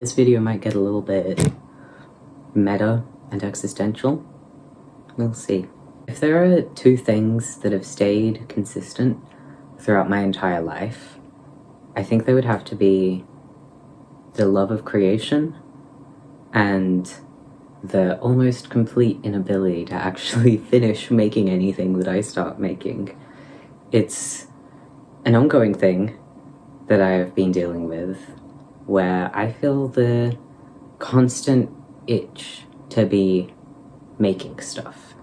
This video might get a little bit meta and existential. We'll see. If there are two things that have stayed consistent throughout my entire life, I think they would have to be the love of creation and the almost complete inability to actually finish making anything that I start making. It's an ongoing thing that I have been dealing with, where I feel the constant itch to be making stuff.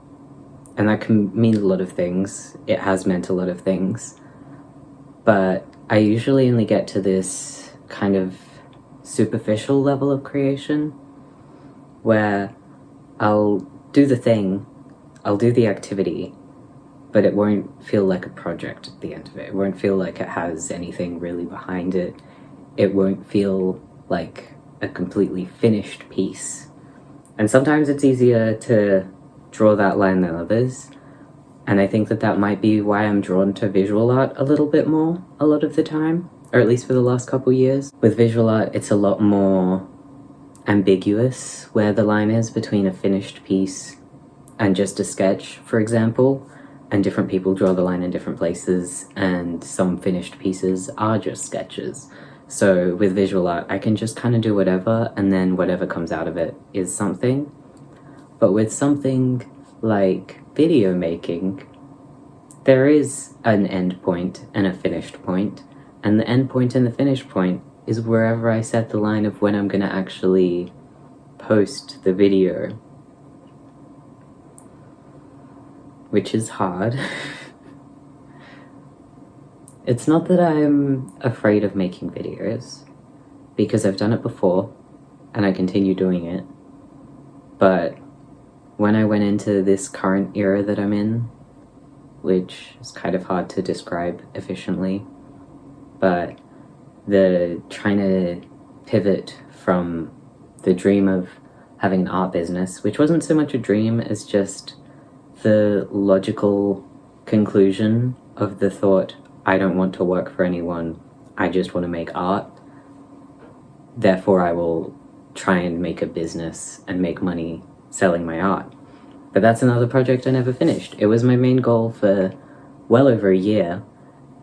And that can mean a lot of things. It has meant a lot of things. But I usually only get to this kind of superficial level of creation where I'll do the thing, I'll do the activity, but it won't feel like a project at the end of it. It won't feel like it has anything really behind it. It won't feel like a completely finished piece. And sometimes it's easier to draw that line than others. And I think that that might be why I'm drawn to visual art a little bit more a lot of the time, or at least for the last couple years. With visual art, it's a lot more ambiguous where the line is between a finished piece and just a sketch, for example. And different people draw the line in different places, and some finished pieces are just sketches. So with visual art, I can just kind of do whatever, and then whatever comes out of it is something. But with something like video making, there is an end point and a finished point, and the end point and the finished point is wherever I set the line of when I'm going to actually post the video, which is hard. It's not that I'm afraid of making videos, because I've done it before, and I continue doing it. But when I went into this current era that I'm in, which is kind of hard to describe efficiently, but the trying to pivot from the dream of having an art business, which wasn't so much a dream as just the logical conclusion of the thought, I don't want to work for anyone, I just want to make art, therefore I will try and make a business and make money selling my art. But that's another project I never finished. It was my main goal for well over a year,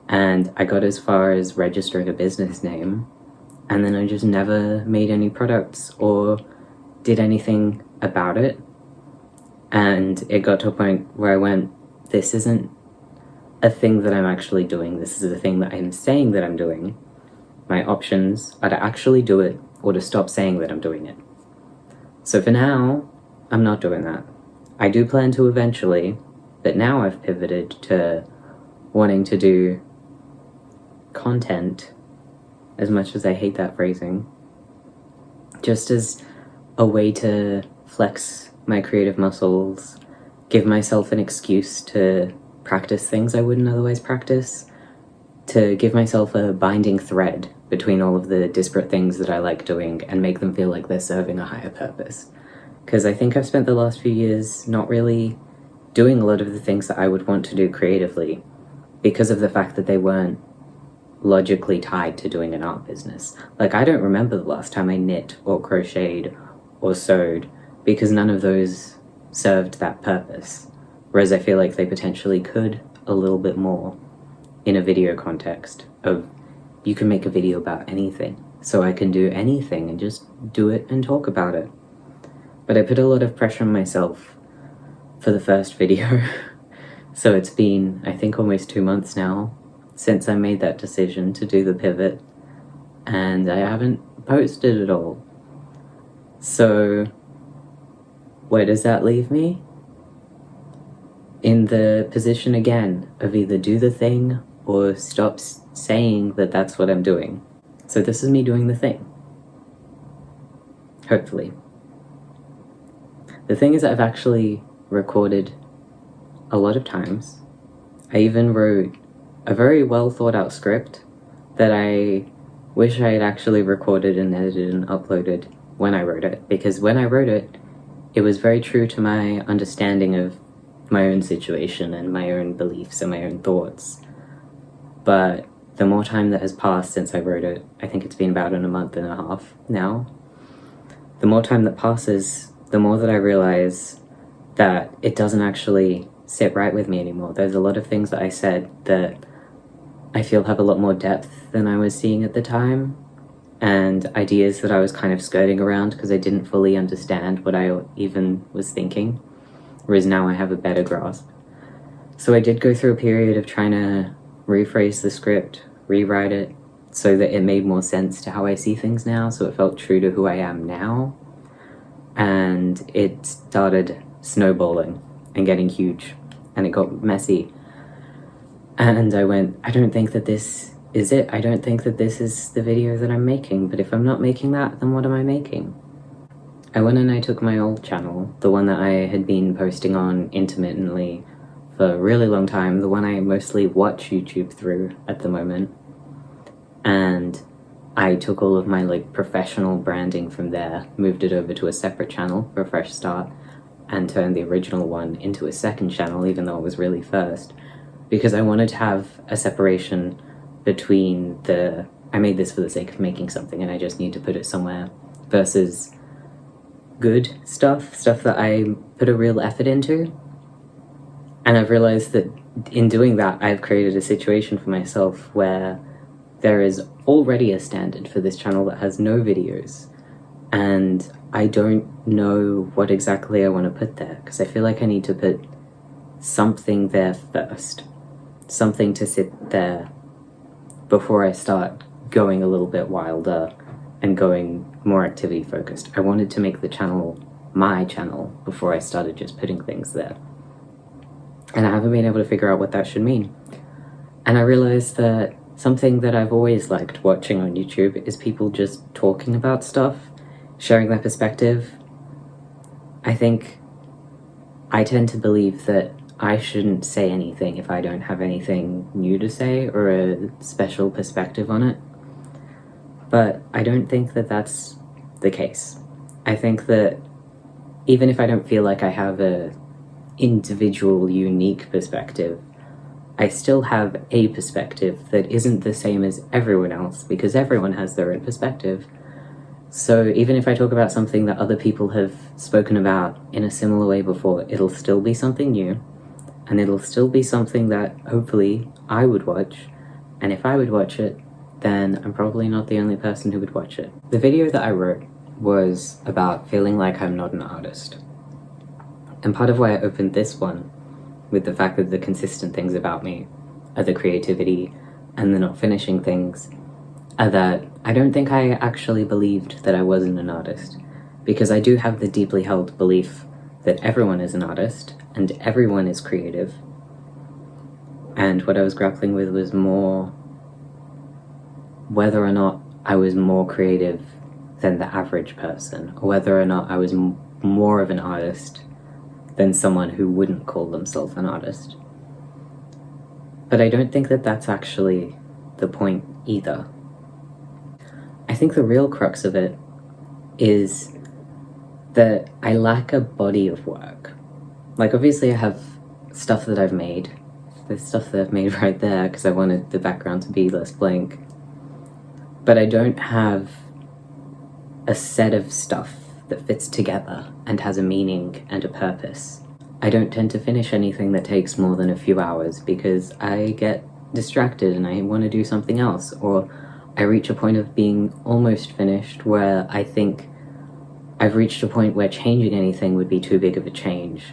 and I got as far as registering a business name, and then I just never made any products or did anything about it. And it got to a point where I went, this isn't a thing that I'm actually doing, this is a thing that I'm saying that I'm doing. My options are to actually do it or to stop saying that I'm doing it. So for now, I'm not doing that. I do plan to eventually, but now I've pivoted to wanting to do content, as much as I hate that phrasing, just as a way to flex my creative muscles, give myself an excuse to practice things I wouldn't otherwise practice, to give myself a binding thread between all of the disparate things that I like doing and make them feel like they're serving a higher purpose. Because I think I've spent the last few years not really doing a lot of the things that I would want to do creatively because of the fact that they weren't logically tied to doing an art business. Like, I don't remember the last time I knit or crocheted or sewed, because none of those served that purpose. Whereas I feel like they potentially could a little bit more in a video context of, you can make a video about anything, so I can do anything and just do it and talk about it. But I put a lot of pressure on myself for the first video. So it's been, I think, almost 2 months now since I made that decision to do the pivot, and I haven't posted at all. So where does that leave me? In the position again of either do the thing or stop saying that that's what I'm doing. So this is me doing the thing. Hopefully. The thing is that I've actually recorded a lot of times. I even wrote a very well thought out script that I wish I had actually recorded and edited and uploaded when I wrote it, because when I wrote it, it was very true to my understanding of my own situation and my own beliefs and my own thoughts. But the more time that has passed since I wrote it, I think it's been about a month and a half now, the more time that passes, the more that I realize that it doesn't actually sit right with me anymore. There's a lot of things that I said that I feel have a lot more depth than I was seeing at the time, and ideas that I was kind of skirting around because I didn't fully understand what I even was thinking, whereas now I have a better grasp. So I did go through a period of trying to rephrase the script, rewrite it, so that it made more sense to how I see things now, so it felt true to who I am now. And it started snowballing and getting huge, and it got messy. And I went, I don't think that this is it. I don't think that this is the video that I'm making, but if I'm not making that, then what am I making? I went and I took my old channel, the one that I had been posting on intermittently for a really long time, the one I mostly watch YouTube through at the moment, and I took all of my like professional branding from there, moved it over to a separate channel for a fresh start, and turned the original one into a second channel, even though it was really first, because I wanted to have a separation between the I made this for the sake of making something and I just need to put it somewhere, versus good stuff that I put a real effort into. And I've realized that in doing that, I've created a situation for myself where there is already a standard for this channel that has no videos, and I don't know what exactly I want to put there, because I feel like I need to put something there first, something to sit there before I start going a little bit wilder and going more activity focused. I wanted to make the channel my channel before I started just putting things there, and I haven't been able to figure out what that should mean. And I realized that something that I've always liked watching on YouTube is people just talking about stuff, sharing their perspective. I think I tend to believe that I shouldn't say anything if I don't have anything new to say or a special perspective on it. But I don't think that that's the case. I think that even if I don't feel like I have a individual, unique perspective, I still have a perspective that isn't the same as everyone else, because everyone has their own perspective. So even if I talk about something that other people have spoken about in a similar way before, it'll still be something new, and it'll still be something that hopefully I would watch, and if I would watch it, then I'm probably not the only person who would watch it. The video that I wrote was about feeling like I'm not an artist. And part of why I opened this one with the fact that the consistent things about me are the creativity and the not finishing things, are that I don't think I actually believed that I wasn't an artist, because I do have the deeply held belief that everyone is an artist and everyone is creative. And what I was grappling with was more whether or not I was more creative than the average person, or whether or not I was more of an artist than someone who wouldn't call themselves an artist. But I don't think that that's actually the point either. I think the real crux of it is that I lack a body of work. Like, obviously I have stuff that I've made. There's stuff that I've made right there because I wanted the background to be less blank. But I don't have a set of stuff that fits together and has a meaning and a purpose. I don't tend to finish anything that takes more than a few hours because I get distracted and I want to do something else, or I reach a point of being almost finished where I think I've reached a point where changing anything would be too big of a change,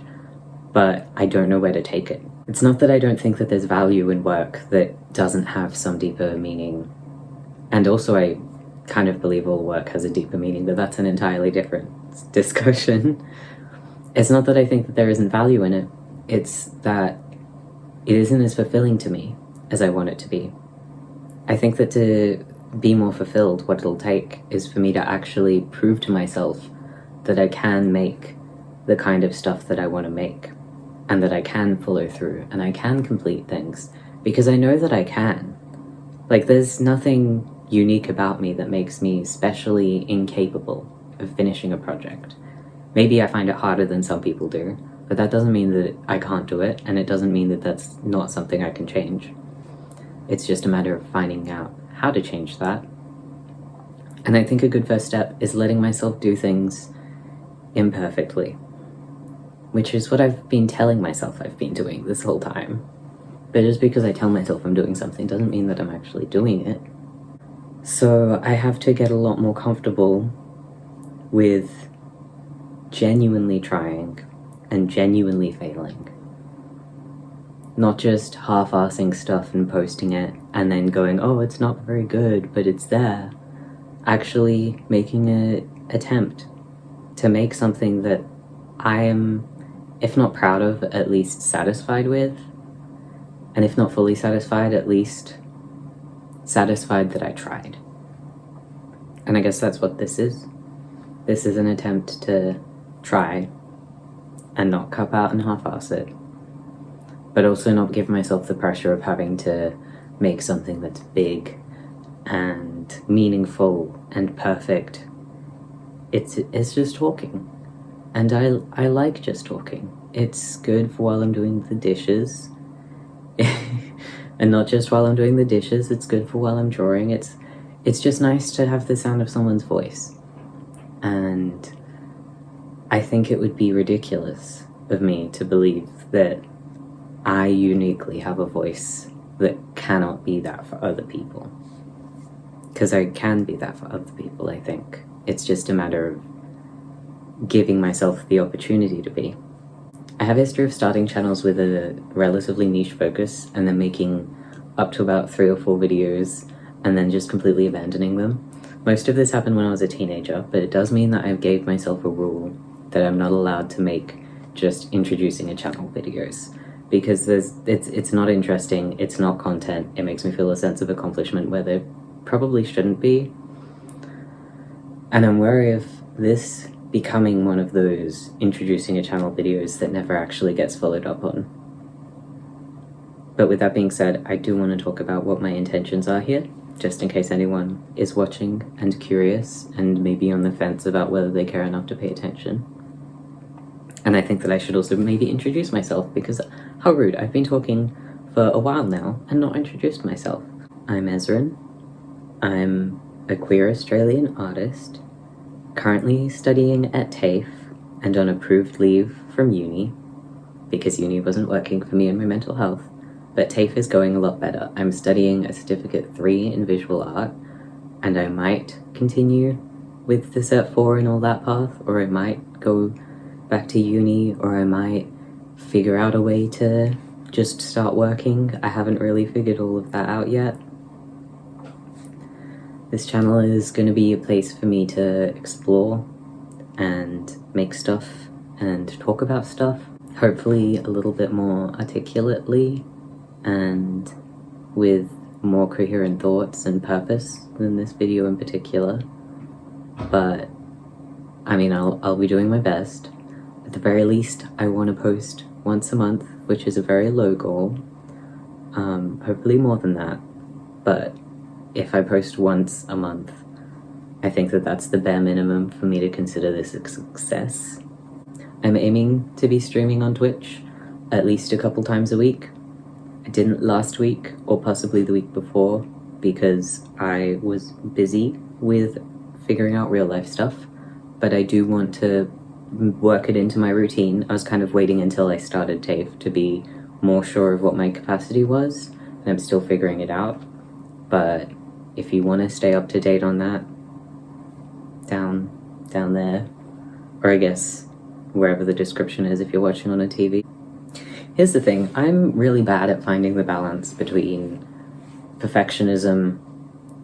but I don't know where to take it. It's not that I don't think that there's value in work that doesn't have some deeper meaning, and also I kind of believe all work has a deeper meaning, but that's an entirely different discussion. It's not that I think that there isn't value in it, it's that it isn't as fulfilling to me as I want it to be. I think that to be more fulfilled, what it'll take is for me to actually prove to myself that I can make the kind of stuff that I want to make, and that I can follow through, and I can complete things, because I know that I can. Like, there's nothing unique about me that makes me specially incapable of finishing a project. Maybe I find it harder than some people do, but that doesn't mean that I can't do it, and it doesn't mean that that's not something I can change. It's just a matter of finding out how to change that. And I think a good first step is letting myself do things imperfectly, which is what I've been telling myself I've been doing this whole time. But just because I tell myself I'm doing something doesn't mean that I'm actually doing it. So I have to get a lot more comfortable with genuinely trying and genuinely failing. Not just half-assing stuff and posting it and then going, oh, it's not very good, but it's there. Actually making an attempt to make something that I am, if not proud of, at least satisfied with. And if not fully satisfied, at least satisfied that I tried. And I guess that's what this is. This is an attempt to try and not cup out and half-ass it, but also not give myself the pressure of having to make something that's big and meaningful and perfect. It's just talking, and I like just talking. It's good for while I'm doing the dishes, and not just while I'm doing the dishes. It's good for while I'm drawing. It's just nice to have the sound of someone's voice, and I think it would be ridiculous of me to believe that I uniquely have a voice that cannot be that for other people. Because I can be that for other people, I think. It's just a matter of giving myself the opportunity to be. I have a history of starting channels with a relatively niche focus and then making up to about 3 or 4 videos and then just completely abandoning them. Most of this happened when I was a teenager, but it does mean that I gave myself a rule that I'm not allowed to make just introducing a channel videos, because it's not interesting, it's not content, it makes me feel a sense of accomplishment where there probably shouldn't be. And I'm wary of this becoming one of those introducing a channel videos that never actually gets followed up on. But with that being said, I do want to talk about what my intentions are here, just in case anyone is watching and curious and maybe on the fence about whether they care enough to pay attention. And I think that I should also maybe introduce myself, because how rude, I've been talking for a while now and not introduced myself. I'm Ezrin. I'm a queer Australian artist, currently studying at TAFE and on approved leave from uni, because uni wasn't working for me and my mental health, but TAFE is going a lot better. I'm studying a Certificate 3 in visual art, and I might continue with the Cert 4 and all that path, or I might go back to uni, or I might figure out a way to just start working. I haven't really figured all of that out yet. This channel is going to be a place for me to explore and make stuff and talk about stuff, hopefully a little bit more articulately and with more coherent thoughts and purpose than this video in particular. But I mean, I'll be doing my best. At the very least, I want to post once a month, which is a very low goal. Hopefully more than that, but if I post once a month, I think that that's the bare minimum for me to consider this a success. I'm aiming to be streaming on Twitch at least a couple times a week. I didn't last week, or possibly the week before, because I was busy with figuring out real life stuff, but I do want to work it into my routine. I was kind of waiting until I started TAFE to be more sure of what my capacity was, and I'm still figuring it out. But if you want to stay up to date on that, down there, or I guess wherever the description is if you're watching on a TV. Here's the thing, I'm really bad at finding the balance between perfectionism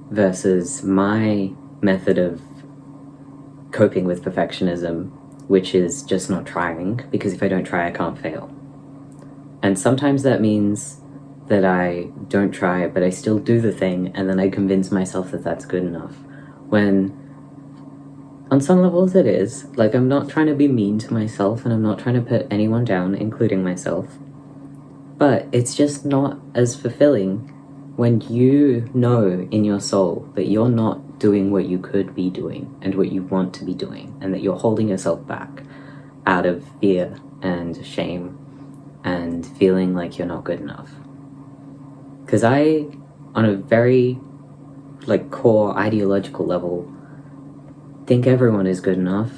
versus my method of coping with perfectionism, which is just not trying, because if I don't try, I can't fail. And sometimes that means that I don't try, but I still do the thing, and then I convince myself that that's good enough. When, on some levels it is. Like, I'm not trying to be mean to myself, and I'm not trying to put anyone down, including myself. But it's just not as fulfilling when you know in your soul that you're not doing what you could be doing and what you want to be doing, and that you're holding yourself back out of fear and shame and feeling like you're not good enough. Because I, on a very core ideological level, think everyone is good enough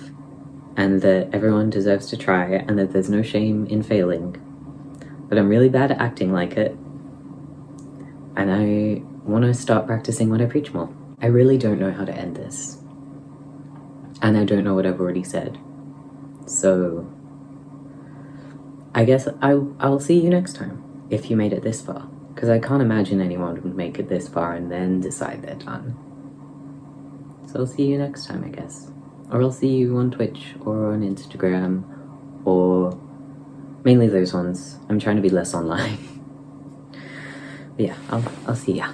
and that everyone deserves to try and that there's no shame in failing. But I'm really bad at acting like it, and I want to start practicing what I preach more. I really don't know how to end this, and I don't know what I've already said. So I guess I'll see you next time, if you made it this far, because I can't imagine anyone would make it this far and then decide they're done. So I'll see you next time, I guess. Or I'll see you on Twitch, or on Instagram, or mainly those ones. I'm trying to be less online. But yeah, I'll see ya.